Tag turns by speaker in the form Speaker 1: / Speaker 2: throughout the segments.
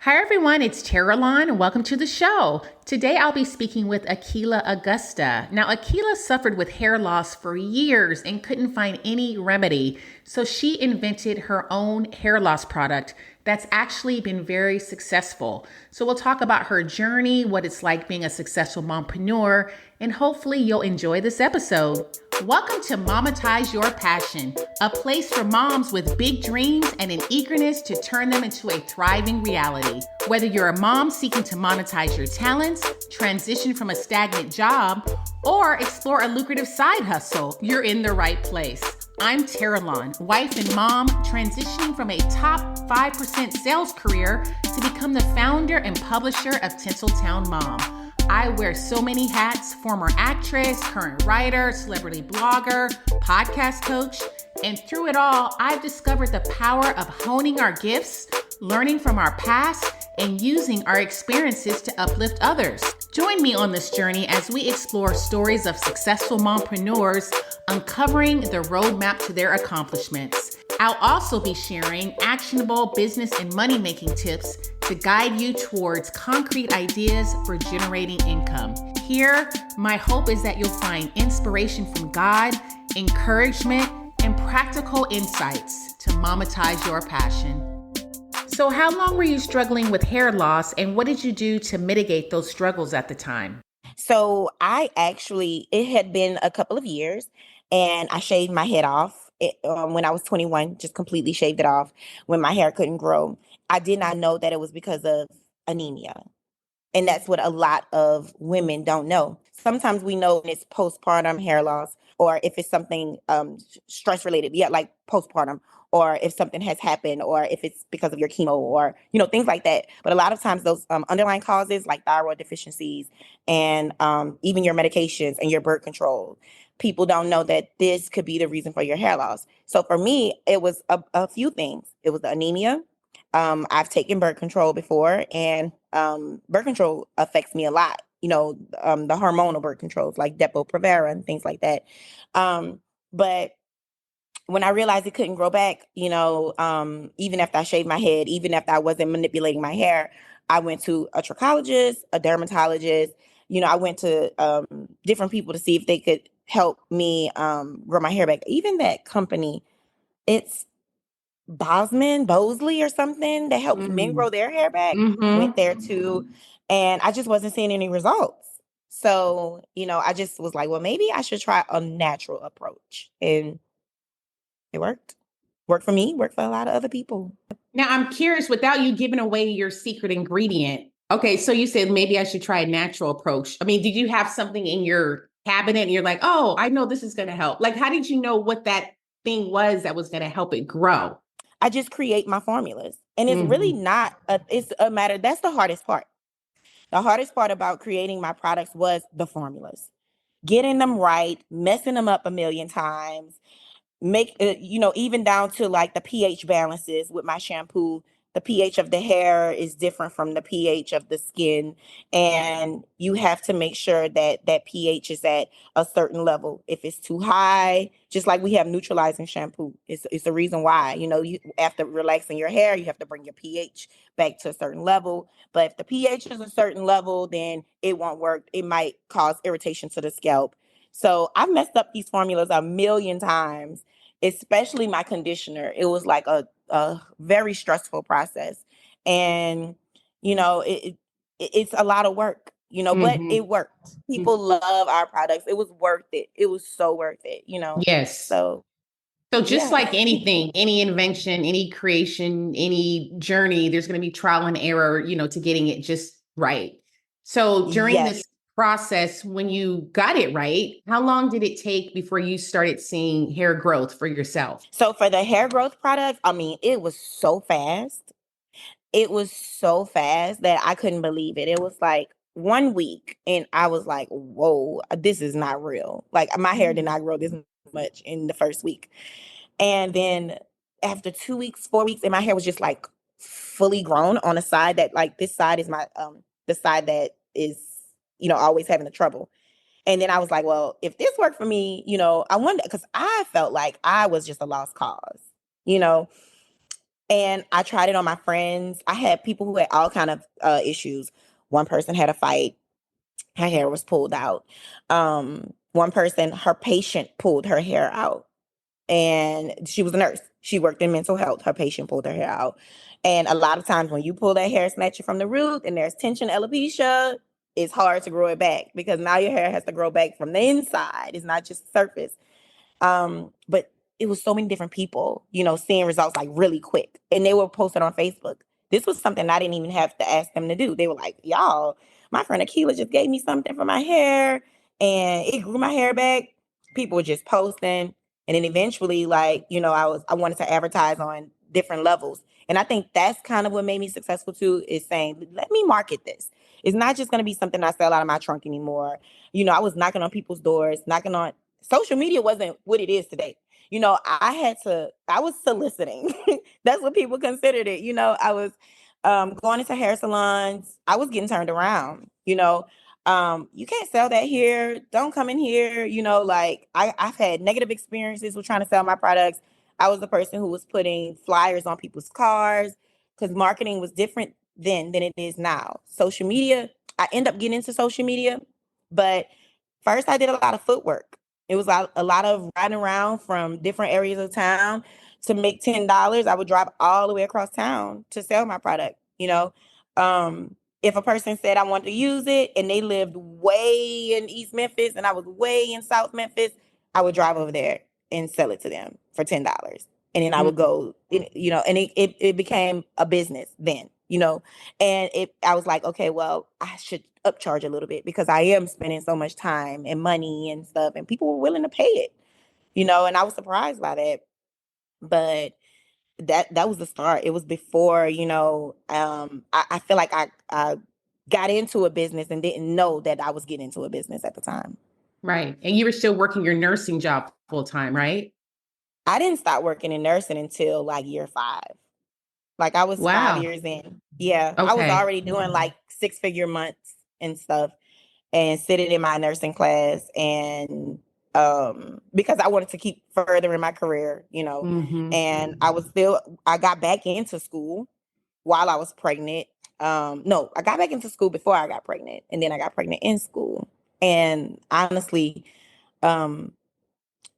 Speaker 1: Hi everyone, it's Terralon and welcome to the show. Today I'll be speaking with Aqila Augusta. Now, Aqila suffered with hair loss for years and couldn't find any remedy, so she invented her own hair loss product that's actually been very successful. So we'll talk about her journey, what it's like being a successful mompreneur, and hopefully you'll enjoy this episode. Welcome to Mometize Your Passion, a place for moms with big dreams and an eagerness to turn them into a thriving reality. Whether you're a mom seeking to monetize your talents, transition from a stagnant job, or explore a lucrative side hustle, you're in the right place. I'm Terralon, wife and mom, transitioning from a top 5% sales career to become the founder and publisher of Tinseltown Mom. I wear so many hats: former actress, current writer, celebrity blogger, podcast coach, and through it all, I've discovered the power of honing our gifts, learning from our past, and using our experiences to uplift others. Join me on this journey as we explore stories of successful mompreneurs, uncovering the roadmap to their accomplishments. I'll also be sharing actionable business and money-making tips to guide you towards concrete ideas for generating income. Here, my hope is that you'll find inspiration from God, encouragement, and practical insights to monetize your passion. So how long were you struggling with hair loss, and what did you do to mitigate those struggles at the time?
Speaker 2: So it had been a couple of years, and I shaved my head off when I was 21, just completely shaved it off when my hair couldn't grow. I did not know that it was because of anemia. And that's what a lot of women don't know. Sometimes we know when it's postpartum hair loss, or if it's something stress related, like postpartum, or if something has happened, or if it's because of your chemo, or things like that. But a lot of times those underlying causes, like thyroid deficiencies, and even your medications and your birth control, people don't know that this could be the reason for your hair loss. So for me, it was a few things. It was the anemia. I've taken birth control before, and birth control affects me a lot. The hormonal birth controls like Depo-Provera and things like that. But when I realized it couldn't grow back, even after I shaved my head, even after I wasn't manipulating my hair, I went to a trichologist, a dermatologist. I went to different people to see if they could help me grow my hair back. Even that company, it's Bosley or something that helps men grow their hair back, went there too. And I just wasn't seeing any results. So, I just was like, well, maybe I should try a natural approach. And it worked. Worked for me, worked for a lot of other people.
Speaker 1: Now, I'm curious, without you giving away your secret ingredient. Okay, so you said maybe I should try a natural approach. I mean, did you have something in your cabinet and you're like, oh, I know this is going to help? Like, how did you know what that thing was that was going to help it grow?
Speaker 2: I just create my formulas. And it's really not, it's a matter, that's the hardest part. The hardest part about creating my products was the formulas. Getting them right, messing them up a million times, even down to like the pH balances with my shampoo. The pH of the hair is different from the pH of the skin, and you have to make sure that that pH is at a certain level. If it's too high, just like we have neutralizing shampoo, it's the reason why, you after relaxing your hair, you have to bring your pH back to a certain level. But if the pH is a certain level, then it won't work. It might cause irritation to the scalp. So I've messed up these formulas a million times, especially my conditioner. It was like a very stressful process. And, it's a lot of work, but it worked. People love our products. It was worth it. It was so worth it,
Speaker 1: Yes.
Speaker 2: So,
Speaker 1: So just
Speaker 2: yeah.
Speaker 1: like anything, any invention, any creation, any journey, there's going to be trial and error, to getting it just right. So during
Speaker 2: Yes.
Speaker 1: this process, when you got it right, how long did it take before you started seeing hair growth for yourself?
Speaker 2: So for the hair growth product, I mean, it was so fast. It was so fast that I couldn't believe it. It was like 1 week, and I was like, whoa, this is not real. Like, my hair did not grow this much in the first week. And then after 2 weeks, 4 weeks, and my hair was just like fully grown on a side that, like, this side is my the side that is, always having the trouble. And then I was like, well, if this worked for me, I wonder, because I felt like I was just a lost cause, you know. And I tried it on my friends. I had people who had all kind of issues. One person had a fight. Her hair was pulled out. One person, her patient pulled her hair out, and she was a nurse. She worked in mental health. Her patient pulled her hair out. And a lot of times when you pull that hair snatcher from the root and there's tension alopecia, it's hard to grow it back because now your hair has to grow back from the inside. It's not just surface. But it was so many different people, seeing results like really quick. And they were posted on Facebook. This was something I didn't even have to ask them to do. They were like, y'all, my friend Aquila just gave me something for my hair and it grew my hair back. People were just posting. And then eventually, like, I wanted to advertise on different levels. And I think that's kind of what made me successful too, is saying, let me market this. It's not just going to be something I sell out of my trunk anymore. I was knocking on people's doors, knocking on social media wasn't what it is today. I was soliciting. That's what people considered it. I was going into hair salons. I was getting turned around, you can't sell that here. Don't come in here. Like I've had negative experiences with trying to sell my products. I was the person who was putting flyers on people's cars because marketing was different then than it is now. Social media, I end up getting into social media, but first I did a lot of footwork. It was a lot of riding around from different areas of town to make $10. I would drive all the way across town to sell my product. If a person said I wanted to use it and they lived way in East Memphis and I was way in South Memphis, I would drive over there and sell it to them for $10. And then I would go, and it became a business then, and I was like, okay, well, I should upcharge a little bit because I am spending so much time and money and stuff, and people were willing to pay it, and I was surprised by that. But that was the start. It was before, I feel like I got into a business and didn't know that I was getting into a business at the time.
Speaker 1: Right. And you were still working your nursing job full time, right?
Speaker 2: I didn't start working in nursing until like year 5. Like I was 5
Speaker 1: Wow.
Speaker 2: years in. Yeah, I was
Speaker 1: Okay.
Speaker 2: already doing like 6-figure months and stuff and sitting in my nursing class and because I wanted to keep furthering my career,
Speaker 1: Hmm.
Speaker 2: and I got back into school while I was pregnant. No, I got back into school before I got pregnant and then I got pregnant in school. And honestly, um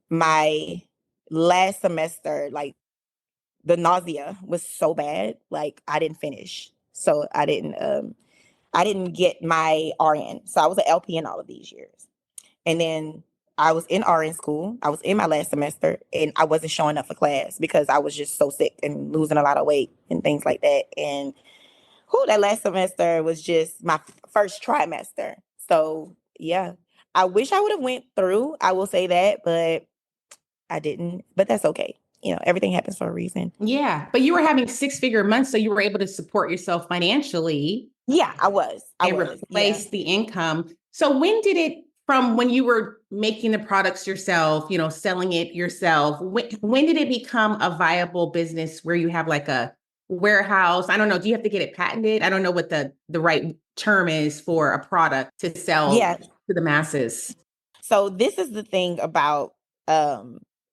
Speaker 2: my last semester, like the nausea was so bad, like I didn't finish. So I didn't get my RN. So I was an LPN all of these years. And then I was in RN school. I was in my last semester and I wasn't showing up for class because I was just so sick and losing a lot of weight and things like that. And that last semester was just my first trimester. So yeah, I wish I would have went through. I will say that, but I didn't. But that's okay. Everything happens for a reason.
Speaker 1: Yeah. But you were having 6-figure months, so you were able to support yourself financially
Speaker 2: Yeah, I was. I
Speaker 1: and
Speaker 2: was. Yeah.
Speaker 1: replace the income. So when did it, from when you were making the products yourself, selling it yourself, when did it become a viable business where you have like a warehouse? I don't know. Do you have to get it patented? I don't know what the right term is for a product to sell
Speaker 2: Yeah.
Speaker 1: to the masses.
Speaker 2: So this is the thing about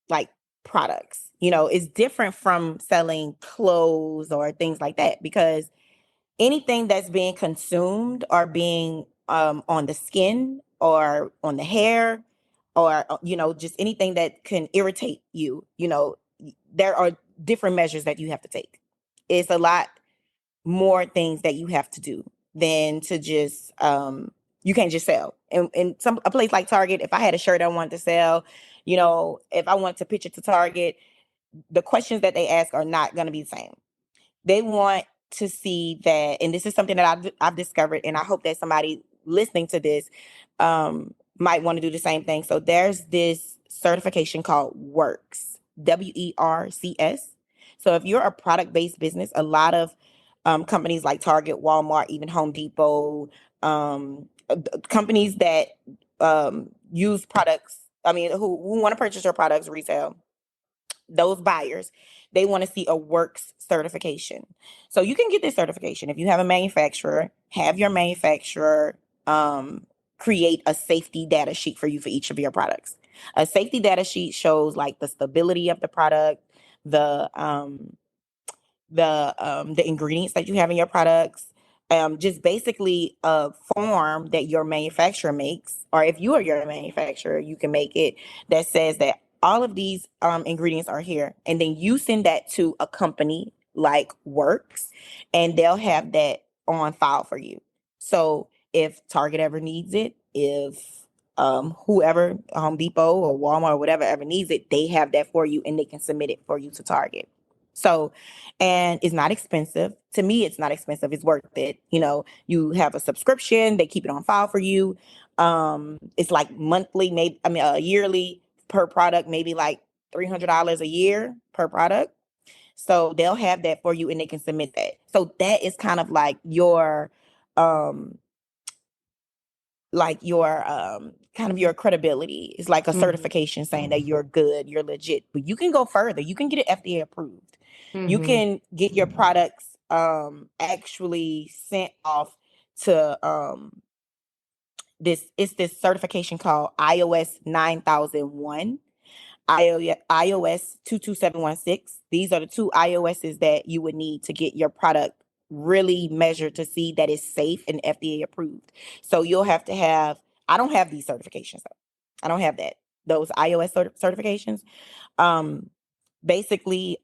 Speaker 2: like products. It's different from selling clothes or things like that because anything that's being consumed or being on the skin or on the hair or just anything that can irritate you, there are different measures that you have to take. It's a lot more things that you have to do than to just you can't just sell. And in a place like Target, if I had a shirt I wanted to sell, if I want to pitch it to Target, the questions that they ask are not going to be the same. They want to see that, and this is something that I've discovered, and I hope that somebody listening to this might want to do the same thing. So there's this certification called WORKS, WERCS. So if you're a product-based business, a lot of companies like Target, Walmart, even Home Depot, companies that use products, who want to purchase your products resale, those buyers, they want to see a works certification. So you can get this certification if you have a manufacturer, have your manufacturer create a safety data sheet for you for each of your products. A safety data sheet shows like the stability of the product, the the ingredients that you have in your products, just basically a form that your manufacturer makes, or if you are your manufacturer, you can make it that says that all of these ingredients are here, and then you send that to a company like Works, and they'll have that on file for you. So if Target ever needs it, if whoever, Home Depot or Walmart or whatever ever needs it, they have that for you and they can submit it for you to Target. So, and it's not expensive. To me, it's not expensive. It's worth it. You know, you have a subscription, they keep it on file for you. It's like monthly, maybe, I mean, yearly per product, maybe like $300 a year per product. So they'll have that for you and they can submit that. So that is kind of um, like your kind of your credibility. Is like a
Speaker 1: Mm-hmm.
Speaker 2: certification saying that you're good, you're legit. But you can go further. You can get it FDA approved. You
Speaker 1: Mm-hmm.
Speaker 2: can get your products actually sent off to this certification called iOS 9001, iOS 22716. These are the two iOSs that you would need to get your product really measured to see that it's safe and FDA approved. So you'll have to have, I don't have these certifications though. I don't have that. Those iOS certifications. Um, basically,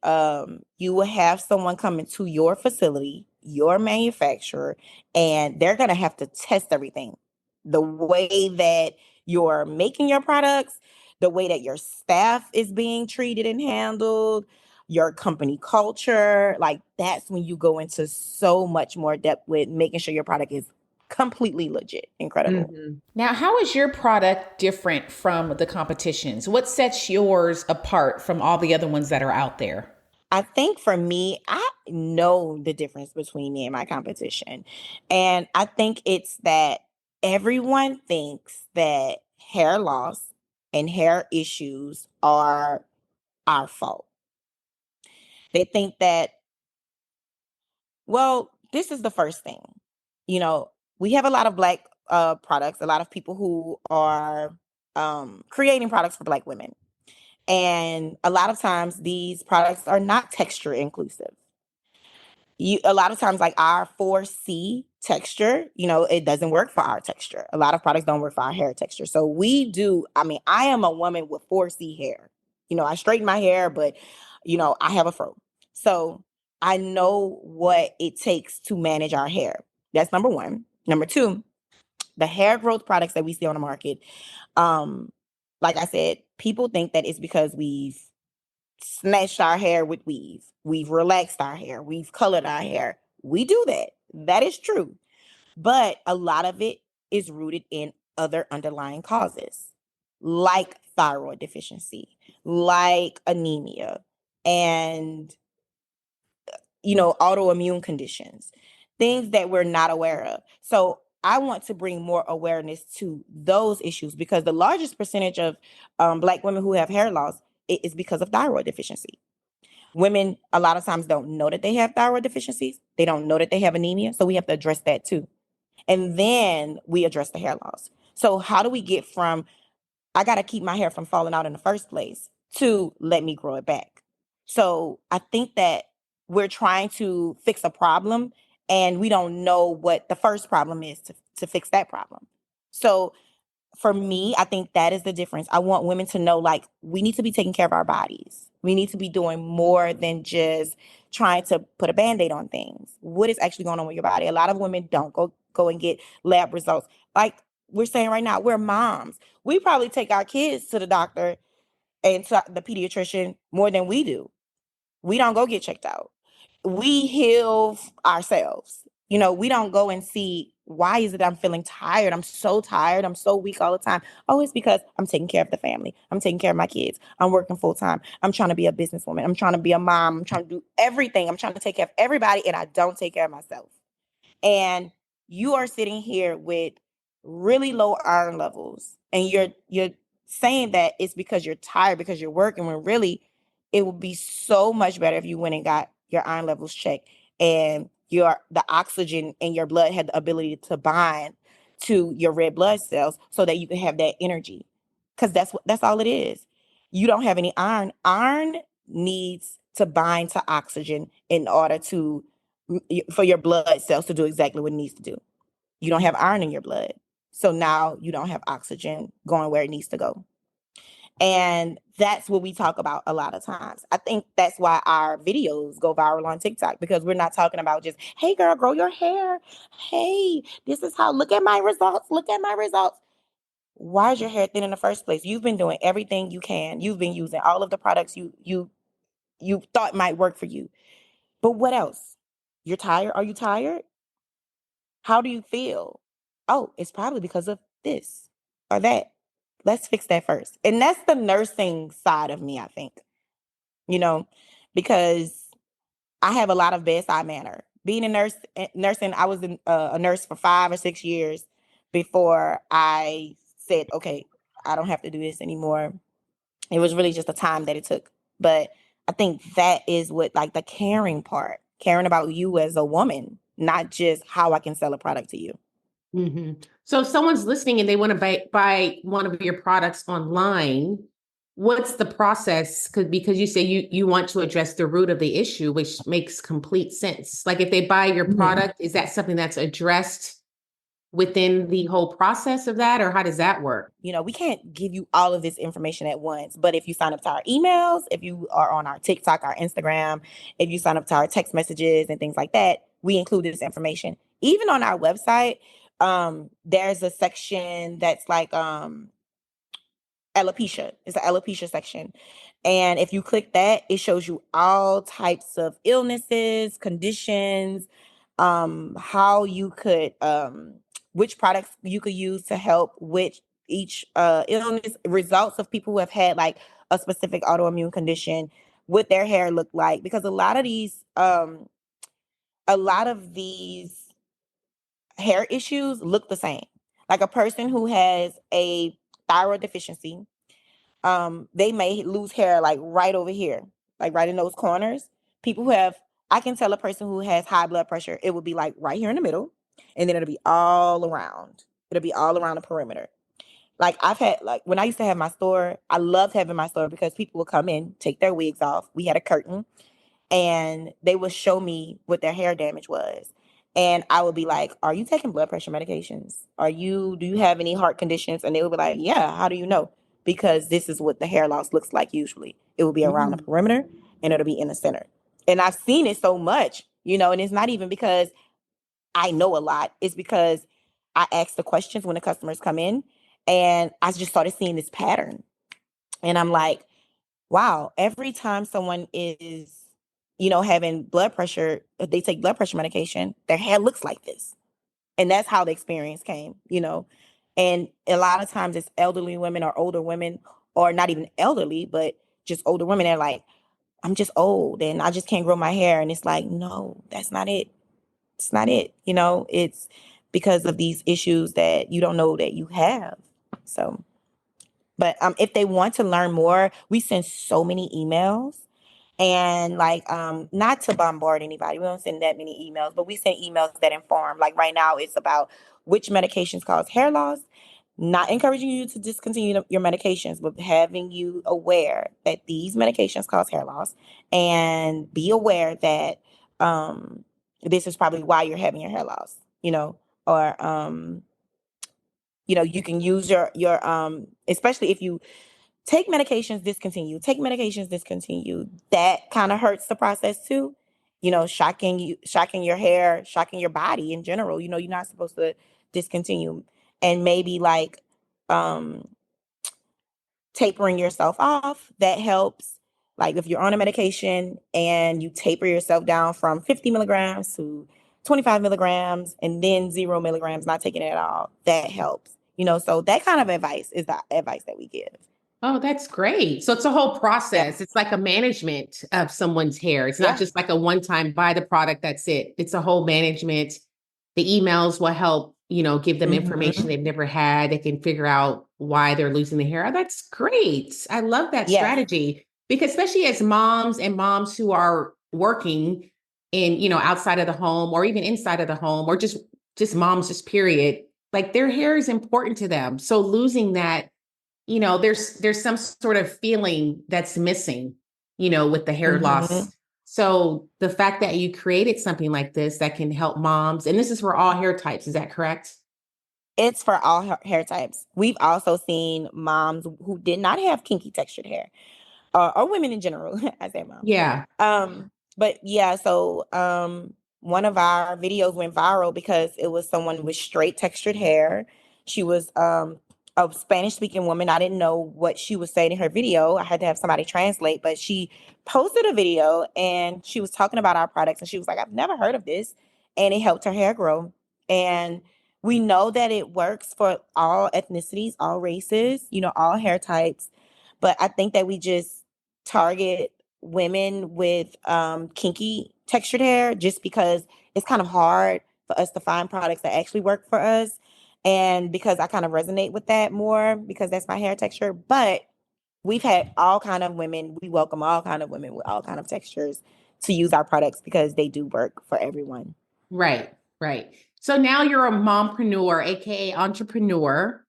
Speaker 2: you will have someone come into your facility, your manufacturer, and they're going to have to test everything. The way that you're making your products, the way that your staff is being treated and handled, your company culture, like that's when you go into so much more depth with making sure your product is completely legit, incredible.
Speaker 1: Mm-hmm. Now, how is your product different from the competitions? What sets yours apart from all the other ones that are out there?
Speaker 2: I think for me, I know the difference between me and my competition. And I think it's that everyone thinks that hair loss and hair issues are our fault. They think that, well, this is the first thing. You know, we have a lot of Black products, a lot of people who are creating products for Black women. And a lot of times these products are not texture inclusive. A lot of times, like our 4C texture, you know, it doesn't work for our texture. A lot of products don't work for our hair texture. So we do, I mean, I am a woman with 4C hair. You know, I straighten my hair, but you know, I have a fro. So I know what it takes to manage our hair. That's number one. Number two, the hair growth products that we see on the market. Um, like I said, people think that it's because we've snatched our hair with weave. We've relaxed our hair. We've colored our hair. We do that. That is true. But a lot of it is rooted in other underlying causes, like thyroid deficiency, like anemia, and, you know, autoimmune conditions, things that we're not aware of. So I want to bring more awareness to those issues because the largest percentage of Black women who have hair loss is because of thyroid deficiency. Women a lot of times don't know that they have thyroid deficiencies. They don't know that they have anemia. So we have to address that too. And then we address the hair loss. So how do we get from I got to keep my hair from falling out in the first place to let me grow it back? So I think that we're trying to fix a problem and we don't know what the first problem is to fix that problem. So for me, I think that is the difference. I want women to know like we need to be taking care of our bodies. We need to be doing more than just trying to put a band-aid on things. What is actually going on with your body? A lot of women don't go and get lab results. Like we're saying right now, we're moms. We probably take our kids to the doctor and to the pediatrician more than we do. We don't go get checked out. We heal ourselves. You know, we don't go and see why is it I'm feeling tired? I'm so tired. I'm so weak all the time. Oh, it's because I'm taking care of the family. I'm taking care of my kids. I'm working full time. I'm trying to be a businesswoman. I'm trying to be a mom. I'm trying to do everything. I'm trying to take care of everybody and I don't take care of myself. And you are sitting here with really low iron levels and you're saying that it's because you're tired because you're working when really it would be so much better if you went and got your iron levels checked and the oxygen in your blood had the ability to bind to your red blood cells so that you can have that energy, because that's all it is. You don't have any iron. Iron needs to bind to oxygen in order to for your blood cells to do exactly what it needs to do. You don't have iron in your blood. So now you don't have oxygen going where it needs to go. And that's what we talk about a lot of times. I think that's why our videos go viral on TikTok, because we're not talking about just, hey, girl, grow your hair. Hey, this is how, look at my results. Look at my results. Why is your hair thin in the first place? You've been doing everything you can. You've been using all of the products you thought might work for you. But what else? You're tired? Are you tired? How do you feel? Oh, it's probably because of this or that. Let's fix that first. And that's the nursing side of me, I think, you know, because I have a lot of bedside manner. Being a nurse, nursing, I was a nurse for 5 or 6 years before I said, okay, I don't have to do this anymore. It was really just the time that it took. But I think that is what, like, the caring part, caring about you as a woman, not just how I can sell a product to you.
Speaker 1: So if someone's listening and they want to buy one of your products online, what's the process? Because you say you want to address the root of the issue, which makes complete sense. Like if they buy your product, is that something that's addressed within the whole process of that, or how does that work?
Speaker 2: We can't give you all of this information at once, but if you sign up to our emails, if you are on our TikTok, our Instagram, if you sign up to our text messages and things like that, we include this information. Even on our website, there's a section that's like alopecia. It's an alopecia section. And if you click that, it shows you all types of illnesses, conditions, how you could, which products you could use to help with each illness, results of people who have had like a specific autoimmune condition, what their hair look like. Because a lot of these hair issues look the same. Like a person who has a thyroid deficiency, they may lose hair like right over here, like right in those corners. People who have, I can tell a person who has high blood pressure, it would be like right here in the middle, and then it'll be all around. It'll be all around the perimeter. Like I've had, like when I used to have my store, I loved having my store because people would come in, take their wigs off. We had a curtain, and they would show me what their hair damage was. And I would be like, are you taking blood pressure medications? Do you have any heart conditions? And they would be like, yeah, how do you know? Because this is what the hair loss looks like usually. It will be around the perimeter and it'll be in the center. And I've seen it so much, and it's not even because I know a lot. It's because I ask the questions when the customers come in, and I just started seeing this pattern. And I'm like, wow, every time someone is, having blood pressure, if they take blood pressure medication, their hair looks like this. And that's how the experience came. And a lot of times it's elderly women or older women, or not even elderly, but just older women. They're like, I'm just old and I just can't grow my hair. And it's like, no, that's not it. It's not it. It's because of these issues that you don't know that you have. So, but if they want to learn more, we send so many emails. And like, not to bombard anybody, we don't send that many emails, but we send emails that inform. Like right now, it's about which medications cause hair loss. Not encouraging you to discontinue your medications, but having you aware that these medications cause hair loss, and be aware that this is probably why you're having your hair loss. Or you can use your especially if you take medications, discontinue. That kind of hurts the process too. Shocking your hair, shocking your body in general. You're not supposed to discontinue. And maybe like tapering yourself off, that helps. Like if you're on a medication and you taper yourself down from 50 milligrams to 25 milligrams and then 0 milligrams, not taking it at all, that helps. So that kind of advice is the advice that we give.
Speaker 1: Oh, that's great. So it's a whole
Speaker 2: Yeah.
Speaker 1: process. It's like a management of someone's hair. It's not
Speaker 2: Yeah.
Speaker 1: just like a one-time buy the product, that's it. It's a whole management. The emails will help, give them information
Speaker 2: Mhm.
Speaker 1: they've never had. They can figure out why they're losing the hair. Oh, that's great. I love that
Speaker 2: Yes.
Speaker 1: strategy because especially as moms and moms who are working in, outside of the home or even inside of the home, or just moms, just period, like their hair is important to them. So losing that, there's some sort of feeling that's missing. with the hair
Speaker 2: Hmm.
Speaker 1: loss. So the fact that you created something like this that can help moms, and this is for all hair types, is that correct?
Speaker 2: It's for all hair types. We've also seen moms who did not have kinky textured hair, or women in general. I say mom.
Speaker 1: Yeah.
Speaker 2: But yeah, so one of our videos went viral because it was someone with straight textured hair. She was a Spanish speaking woman. I didn't know what she was saying in her video. I had to have somebody translate, but she posted a video and she was talking about our products and she was like, I've never heard of this. And it helped her hair grow. And we know that it works for all ethnicities, all races, all hair types. But I think that we just target women with kinky textured hair just because it's kind of hard for us to find products that actually work for us. And because I kind of resonate with that more because that's my hair texture. But we've had all kind of women. We welcome all kind of women with all kind of textures to use our products because they do work for everyone.
Speaker 1: Right, right. So now you're a mompreneur, aka entrepreneur,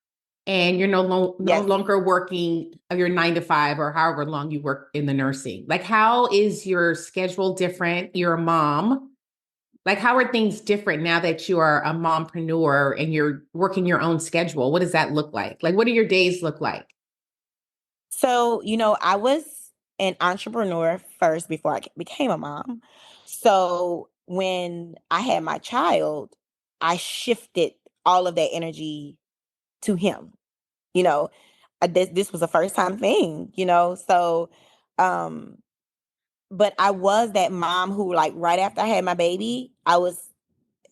Speaker 1: and you're no
Speaker 2: Yes.
Speaker 1: longer working your 9 to 5 or however long you work in the nursing. Like, how is your schedule different? You're a mom. Like, how are things different now that you are a mompreneur and you're working your own schedule? What does that look like? Like, what do your days look like?
Speaker 2: So, I was an entrepreneur first before I became a mom. So, when I had my child, I shifted all of that energy to him. You know, this was a first time thing, So, um, but I was that mom who, like, right after I had my baby,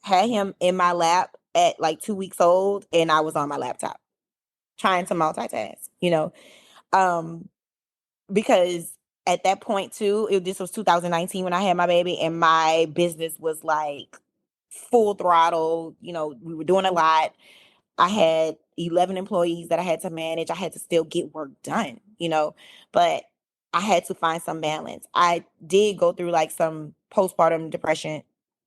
Speaker 2: had him in my lap at like 2 weeks old, and I was on my laptop trying to multitask. Um, because at that point too, this was 2019 when I had my baby, and my business was like full throttle. We were doing a lot. I had 11 employees that I had to manage. I had to still get work done, but I had to find some balance. I did go through like some postpartum depression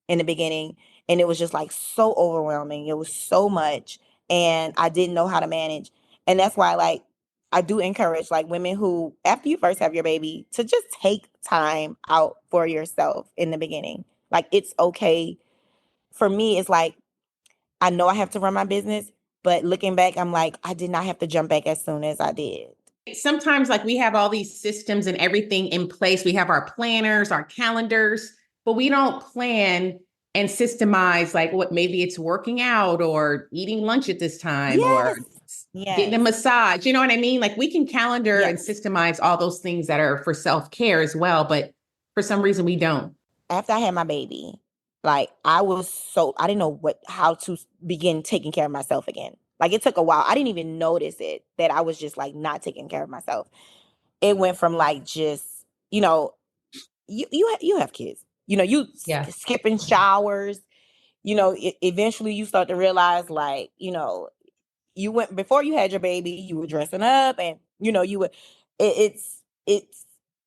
Speaker 2: in the beginning, and it was just like so overwhelming. It was so much, and I didn't know how to manage. And that's why, like, I do encourage like women who, after you first have your baby, to just take time out for yourself in the beginning. Like, it's okay. For me, it's like, I know I have to run my business, but looking back, I'm like, I did not have to jump back as soon as I did.
Speaker 1: Sometimes, like, we have all these systems and everything in place. We have our planners, our calendars, but we don't plan and systemize, like, what maybe it's working out or eating lunch at this time or
Speaker 2: Yes.
Speaker 1: getting a
Speaker 2: Yes.
Speaker 1: massage. You know what I mean? Like, we can calendar and
Speaker 2: Yes.
Speaker 1: systemize all those things that are for self-care as well, but for some reason we don't.
Speaker 2: After I had my baby, like, I didn't know how to begin taking care of myself again. Like, it took a while. I didn't even notice it that I was just like not taking care of myself. It went from like just, you know, you have kids. You
Speaker 1: Yeah.
Speaker 2: skipping showers. Eventually you start to realize, like, you went before you had your baby, you were dressing up, and you were it's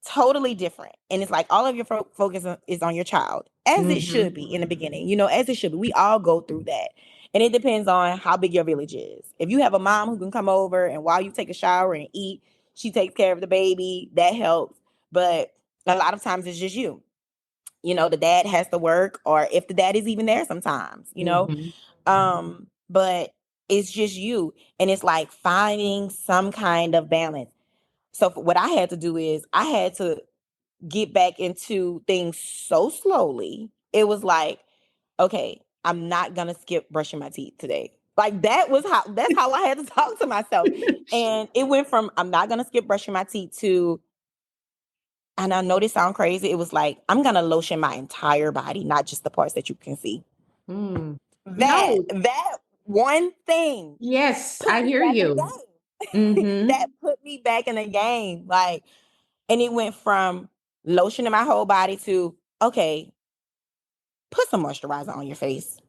Speaker 2: totally different. And it's like all of your focus is on your child, as it should
Speaker 1: Hmm.
Speaker 2: be in the beginning, as it should be. We all go through that. And it depends on how big your village is. If you have a mom who can come over and while you take a shower and eat, she takes care of the baby, that helps. But a lot of times it's just you. The dad has to work, or if the dad is even there sometimes,
Speaker 1: Hmm.
Speaker 2: but it's just you. And it's like finding some kind of balance. So what I had to do is I had to get back into things so slowly. It was like, okay, I'm not gonna skip brushing my teeth today. Like, that's how I had to talk to myself. And it went from I'm not gonna skip brushing my teeth to, and I know this sounds crazy, it was like, I'm gonna lotion my entire body, not just the parts that you can see.
Speaker 1: Mm.
Speaker 2: That
Speaker 1: No,
Speaker 2: that one thing
Speaker 1: yes,
Speaker 2: put
Speaker 1: I
Speaker 2: me
Speaker 1: hear
Speaker 2: back in
Speaker 1: you.
Speaker 2: the game.
Speaker 1: Hmm.
Speaker 2: That put me back in the game. Like, and it went from lotioning my whole body to, okay, put some moisturizer on your face.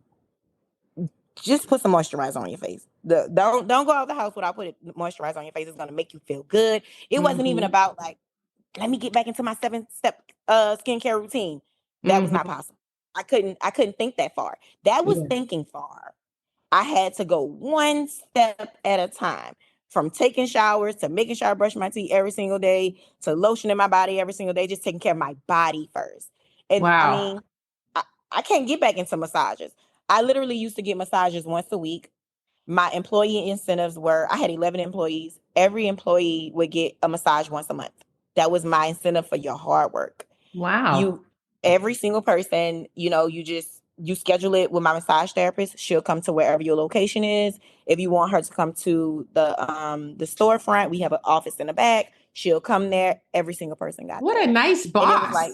Speaker 2: Just put some moisturizer on your face. Don't go out the house without putting moisturizer on your face. It's gonna make you feel good. It wasn't even
Speaker 1: Hmm.
Speaker 2: about like, let me get back into my 7-step skincare routine. That was not
Speaker 1: Hmm.
Speaker 2: possible. I couldn't think that far. That was
Speaker 1: Yeah.
Speaker 2: thinking far. I had to go one step at a time. from taking showers to making sure I brush my teeth every single day to lotioning my body every single day, just taking care of my body first. And I
Speaker 1: Wow.
Speaker 2: mean, I can't get back into massages. I literally used to get massages once a week. My employee incentives were I had 11 employees. Every employee would get a massage once a month. That was my incentive for your hard work.
Speaker 1: Wow.
Speaker 2: You every single person, you schedule it with my massage therapist. She'll come to wherever your location is. If you want her to come to the storefront, we have an office in the back. She'll come there. Every single person got
Speaker 1: What a
Speaker 2: that.
Speaker 1: nice
Speaker 2: And it was like,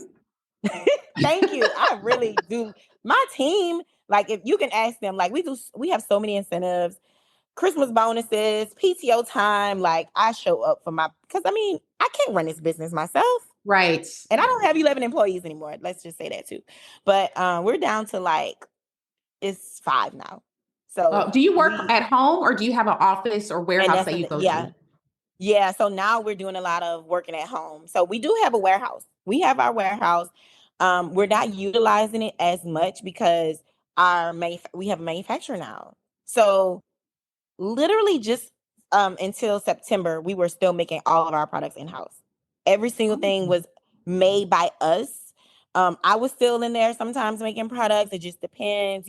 Speaker 1: boss.
Speaker 2: thank you. I really do. My team, like if you can ask them, like we have so many incentives, Christmas bonuses, PTO time. Like I show up for because I mean, I can't run this business myself.
Speaker 1: Right.
Speaker 2: And I don't have 11 employees anymore. Let's just say that too. But we're down to like, it's 5 now. So
Speaker 1: Do you work at home or do you have an office or
Speaker 2: and
Speaker 1: warehouse that you go
Speaker 2: yeah.
Speaker 1: to?
Speaker 2: Yeah. So now we're doing a lot of working at home. So we do have a warehouse. We have our warehouse. We're not utilizing it as much because we have a manufacturer now. So literally just until September, we were still making all of our products in-house. Every single thing was made by us. I was still in there sometimes making products. It just depends.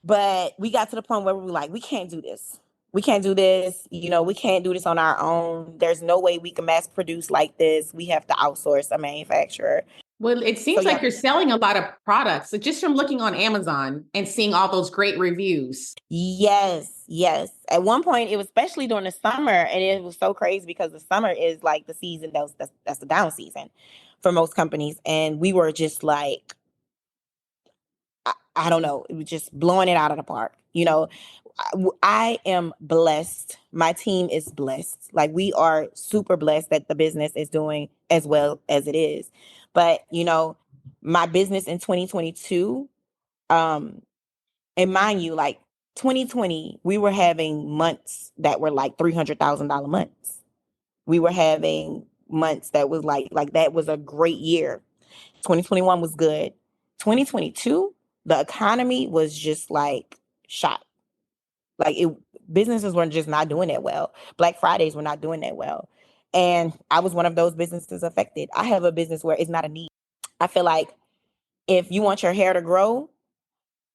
Speaker 2: But we got to the point where we were like, we can't do this. We can't do this. We can't do this on our own. There's no way we can mass produce like this. We have to outsource a manufacturer.
Speaker 1: Well, it
Speaker 2: So
Speaker 1: seems
Speaker 2: yeah.
Speaker 1: like you're selling a lot of products. So just from looking on Amazon and seeing all those great reviews.
Speaker 2: Yes, yes. At one point, it was especially during the summer, and it was so crazy because the summer is like the season that's the down season for most companies, and we were just like, I don't know, it was just blowing it out of the park. I am blessed. My team is blessed. Like we are super blessed that the business is doing as well as it is. But my business in 2022, um, and mind you, like 2020, we were having months that were like $300,000 months. We were having months that was like that was a great year. 2021 was good. 2022, the economy was just like shot. Like businesses were just not doing that well. Black Fridays were not doing that well. And I was one of those businesses affected. I have a business where it's not a need. I feel like if you want your hair to grow,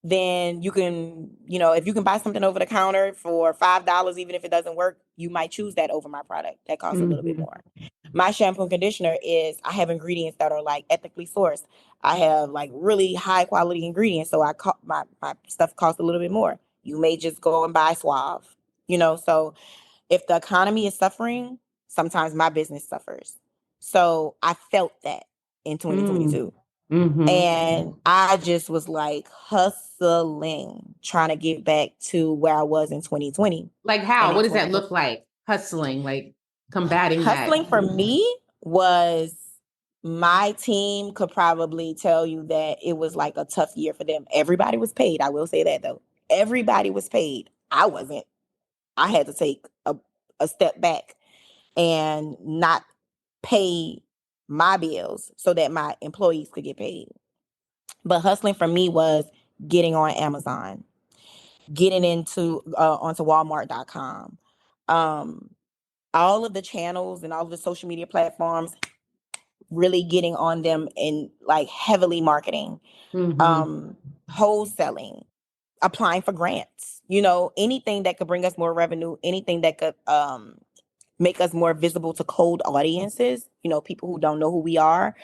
Speaker 2: then you can, if you can buy something over the counter for $5, even if it doesn't work, you might choose that over my product. That costs a little bit
Speaker 1: Mhm.
Speaker 2: more. My shampoo and conditioner I have ingredients that are like ethically sourced. I have like really high quality ingredients. So my stuff costs a little bit more. You may just go and buy Suave, so if the economy is suffering, sometimes my business suffers. So I felt that in
Speaker 1: Mm.
Speaker 2: 2022.
Speaker 1: Mm-hmm.
Speaker 2: And I just was like hustling, trying to get back to where I was in 2020
Speaker 1: Like
Speaker 2: and
Speaker 1: how?
Speaker 2: in
Speaker 1: What does that
Speaker 2: 2020.
Speaker 1: look like? Hustling, like combating that.
Speaker 2: Hustling for me was my team could probably tell you that it was like a tough year for them. Everybody was paid. I will say that though. Everybody was paid. I wasn't. I had to take a step back and not pay my bills so that my employees could get paid. But hustling for me was getting on Amazon, getting onto Walmart.com, um, all of the channels and all of the social media platforms, really getting on them and like heavily marketing,
Speaker 1: Mm-hmm.
Speaker 2: um, wholesaling, applying for grants, anything that could bring us more revenue, anything that could make us more visible to cold audiences, people who don't know who we are,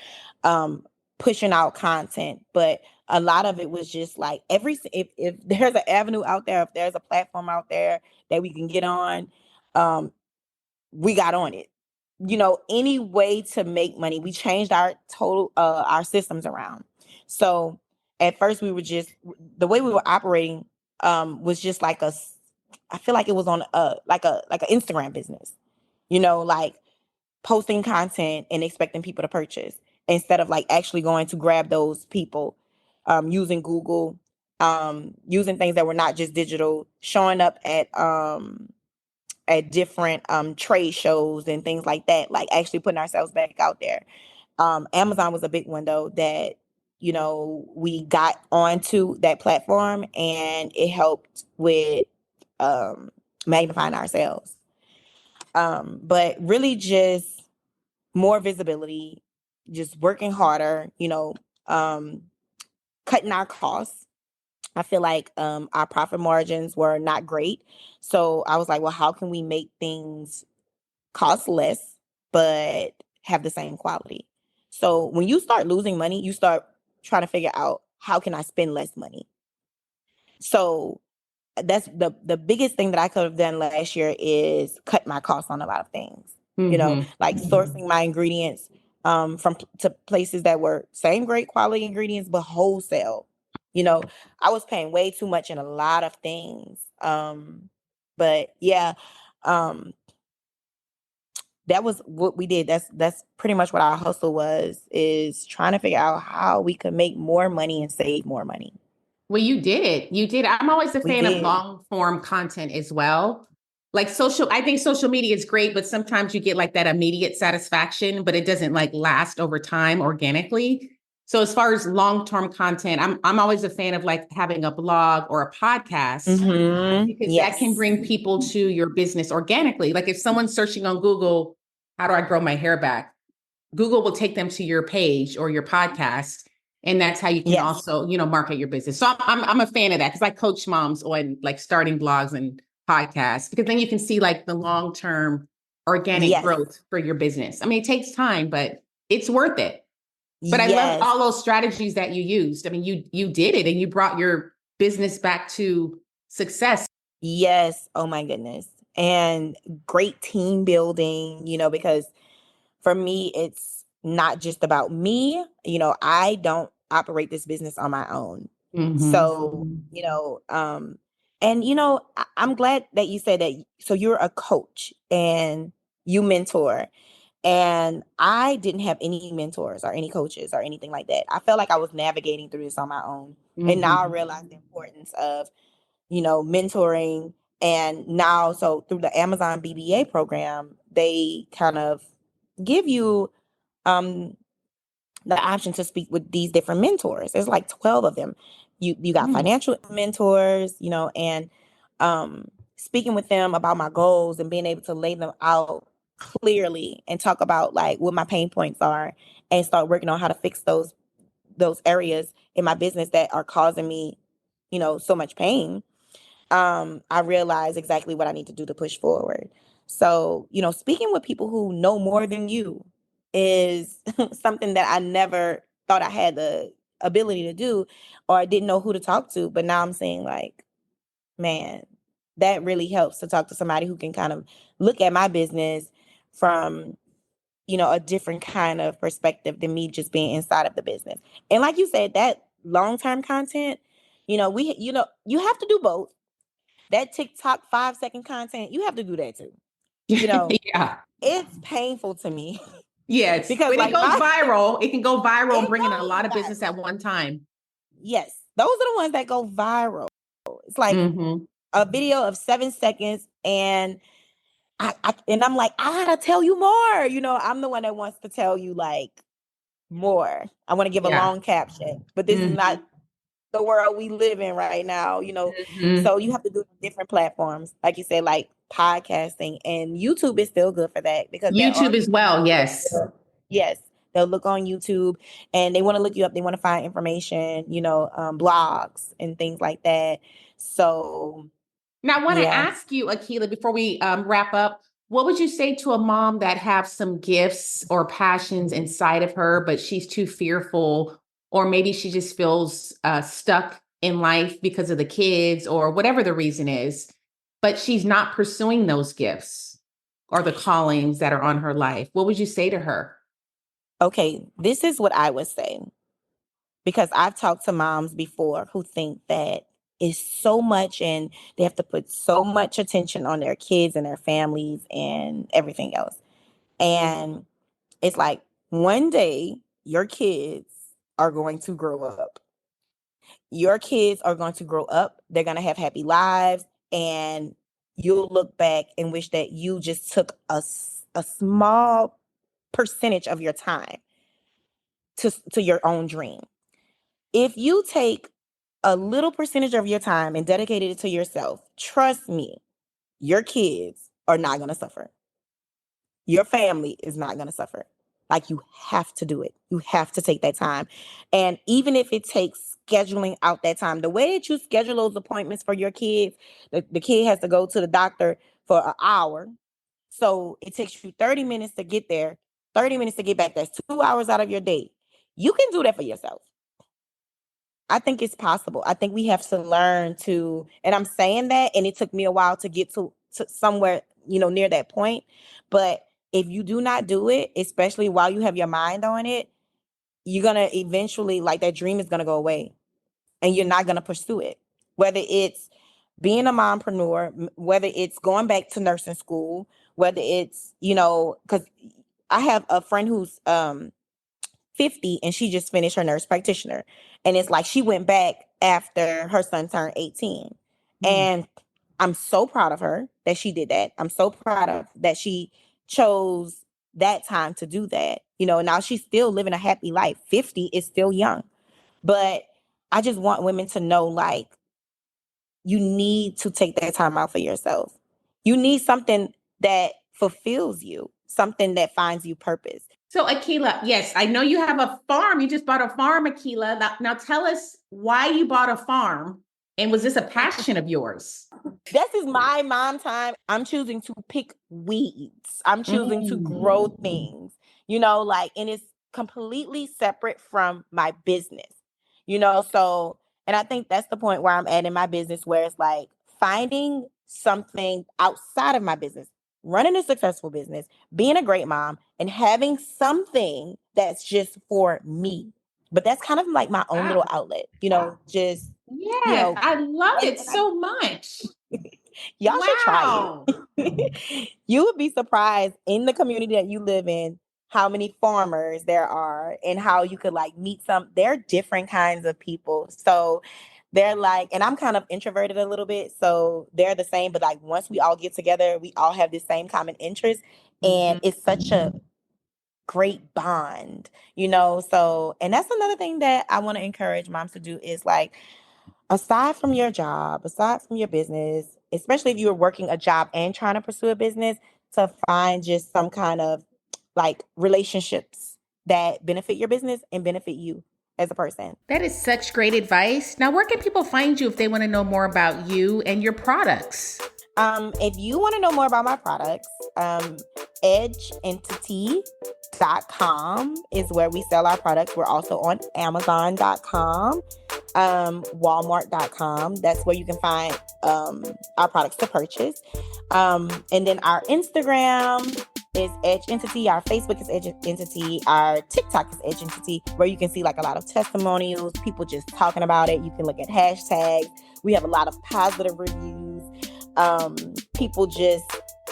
Speaker 2: um, pushing out content. But a lot of it was just like if there's an avenue out there, if there's a platform out there that we can get on, um, we got on it. Any way to make money. We changed our systems around. So at first we were just the way we were operating was just like I feel like it was on like an Instagram business. Like posting content and expecting people to purchase instead of like actually going to grab those people, using Google, using things that were not just digital, showing up at different trade shows and things like that, like actually putting ourselves back out there. Amazon was a big one though that we got onto that platform and it helped with magnifying ourselves. But really just more visibility, just working harder, cutting our costs. I feel like our profit margins were not great. So I was like, well, how can we make things cost less, but have the same quality? So when you start losing money, you start trying to figure out, how can I spend less money? So that's the biggest thing that I could have done last year, is cut my costs on a lot of things. Like sourcing my ingredients to places that were same great quality ingredients, but wholesale. I was paying way too much in a lot of things. But yeah, um, that was what we did. That's pretty much what our hustle was, is trying to figure out how we could make more money and save more money.
Speaker 1: Well, you did it. You did. I'm always a
Speaker 2: We
Speaker 1: fan of
Speaker 2: did.
Speaker 1: long form content as well. Like I think social media is great, but sometimes you get like that immediate satisfaction, but it doesn't like last over time organically. So as far as long-term content, I'm always a fan of like having a blog or a podcast, because that can
Speaker 2: Yes.
Speaker 1: bring people to your business organically. Like if someone's searching on Google, how do I grow my hair back? Google will take them to your page or your podcast. And that's how you can
Speaker 2: Yes.
Speaker 1: also, market your business. So I'm a fan of that, because I coach moms on like starting blogs and podcasts, because then you can see like the long-term organic
Speaker 2: Yes.
Speaker 1: growth for your business. I mean, it takes time, but it's worth it. But I love
Speaker 2: Yes.
Speaker 1: all those strategies that you used. I mean, you did it, and you brought your business back to success.
Speaker 2: Yes. Oh my goodness. And great team building, because for me, it's not just about me. I don't operate this business on my own.
Speaker 1: Mm-hmm.
Speaker 2: So, and I'm glad that you said that. So you're a coach and you mentor. And I didn't have any mentors or any coaches or anything like that. I felt like I was navigating through this on my own. And now I
Speaker 1: Mm-hmm.
Speaker 2: realize the importance of, mentoring. And now, so through the Amazon BBA program, they kind of give you um the option to speak with these different mentors. There's like 12 of them. You got
Speaker 1: Mm.
Speaker 2: financial mentors, and speaking with them about my goals and being able to lay them out clearly and talk about like what my pain points are, and start working on how to fix those areas in my business that are causing me, so much pain. I realize exactly what I need to do to push forward. So, speaking with people who know more than you is something that I never thought I had the ability to do, or I didn't know who to talk to. But now I'm saying, like, man, that really helps to talk to somebody who can kind of look at my business from, a different kind of perspective than me just being inside of the business. And like you said, that long-term content, you have to do both. That TikTok 5-second content, you have to do that too. You know,
Speaker 1: Yeah.
Speaker 2: it's painful to me
Speaker 1: Yes.
Speaker 2: because
Speaker 1: When it
Speaker 2: like
Speaker 1: goes viral, it can go viral,
Speaker 2: it
Speaker 1: bringing a lot
Speaker 2: goes
Speaker 1: of business at
Speaker 2: viral.
Speaker 1: one time.
Speaker 2: Yes, those are the ones that go viral. It's like
Speaker 1: Mm-hmm.
Speaker 2: a video of 7 seconds, and I'm like, I gotta tell you more. I'm the one that wants to tell you like more. I want to give a
Speaker 1: Yeah.
Speaker 2: long caption, but this is
Speaker 1: Mm-hmm.
Speaker 2: not the world we live in right now.
Speaker 1: Mm-hmm.
Speaker 2: So you have to do different platforms, like you said, like podcasting, and YouTube is still good for that because there are
Speaker 1: YouTube as
Speaker 2: people
Speaker 1: well.
Speaker 2: that
Speaker 1: Yes.
Speaker 2: yes, they'll look on YouTube and they want to look you up. They want to find information, blogs and things like that. So
Speaker 1: Now, I want to
Speaker 2: yeah.
Speaker 1: ask you, Aquila, before we wrap up, what would you say to a mom that have some gifts or passions inside of her, but she's too fearful, or maybe she just feels stuck in life because of the kids or whatever the reason is, but she's not pursuing those gifts or the callings that are on her life? What would you say to her?
Speaker 2: Okay, this is what I would say, because I've talked to moms before who think that it's so much and they have to put so much attention on their kids and their families and everything else. And it's like one day your kids are going to grow up. Your kids are going to grow up. They're going to have happy lives. And you'll look back and wish that you just took a small percentage of your time to your own dream. If you take a little percentage of your time and dedicated it to yourself, trust me, your kids are not going to suffer. Your family is not going to suffer. Like, you have to do it. You have to take that time. And even if it takes scheduling out that time, the way that you schedule those appointments for your kids, the kid has to go to the doctor for an hour. So it takes you 30 minutes to get there, 30 minutes to get back. That's 2 hours out of your day. You can do that for yourself. I think it's possible. I think we have to learn to, and I'm saying that, and it took me a while to get to somewhere, near that point. But if you do not do it, especially while you have your mind on it, you're going to eventually, like, that dream is going to go away and you're not going to pursue it. Whether it's being a mompreneur, whether it's going back to nursing school, whether it's, because I have a friend who's 50 and she just finished her nurse practitioner. And it's like she went back after her son turned 18. And I'm so proud of her that she did that. I'm so proud of that she chose that time to do that. Now she's still living a happy life. 50 is still young. But I just want women to know, like, you need to take that time out for yourself. You need something that fulfills you, something that finds you purpose.
Speaker 1: So, Aquila, yes, I know you have a farm. You just bought a farm, Aquila. Now tell us why you bought a farm. And was this a passion of yours?
Speaker 2: This is my mom time. I'm choosing to pick weeds. I'm choosing to grow things, and it's completely separate from my business, so, and I think that's the point where I'm at in my business, where it's like finding something outside of my business, running a successful business, being a great mom, and having something that's just for me. But that's kind of like my own little outlet, just.
Speaker 1: Yes, I love it so much.
Speaker 2: Y'all should try it. You would be surprised in the community that you live in how many farmers there are and how you could, like, meet they're different kinds of people. So they're like, and I'm kind of introverted a little bit, so they're the same, but like once we all get together, we all have the same common interest, and it's such a great bond, so, and that's another thing that I want to encourage moms to do is, like, aside from your job, aside from your business, especially if you're working a job and trying to pursue a business, to find just some kind of, like, relationships that benefit your business and benefit you as a person.
Speaker 1: That is such great advice. Now, where can people find you if they want to know more about you and your products?
Speaker 2: If you want to know more about my products, edgeentity.com is where we sell our products. We're also on amazon.com, walmart.com. That's where you can find our products to purchase. And then our Instagram is Edge Entity. Our Facebook is Edge Entity. Our TikTok is Edge Entity, where you can see, like, a lot of testimonials, people just talking about it. You can look at hashtags. We have a lot of positive reviews. People just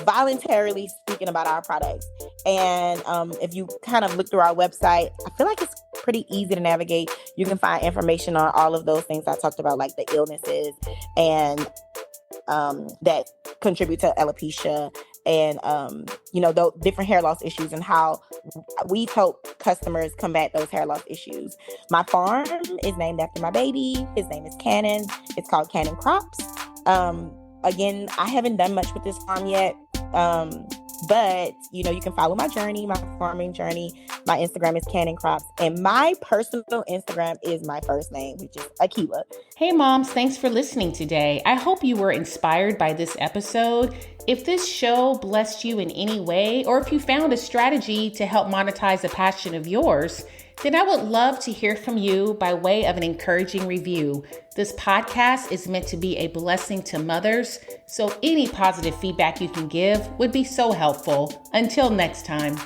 Speaker 2: voluntarily speaking about our products. And if you kind of look through our website, I feel like it's pretty easy to navigate. You can find information on all of those things I talked about, like the illnesses and that contribute to alopecia and, the different hair loss issues and how we've helped customers combat those hair loss issues. My farm is named after my baby. His name is Cannon. It's called Cannon Crops. Again, I haven't done much with this farm yet, but, you can follow my journey, my farming journey. My Instagram is Cannon Crops, and my personal Instagram is my first name, which is Aquila.
Speaker 1: Hey, moms, thanks for listening today. I hope you were inspired by this episode. If this show blessed you in any way, or if you found a strategy to help monetize a passion of yours, then I would love to hear from you by way of an encouraging review. This podcast is meant to be a blessing to mothers, so any positive feedback you can give would be so helpful. Until next time.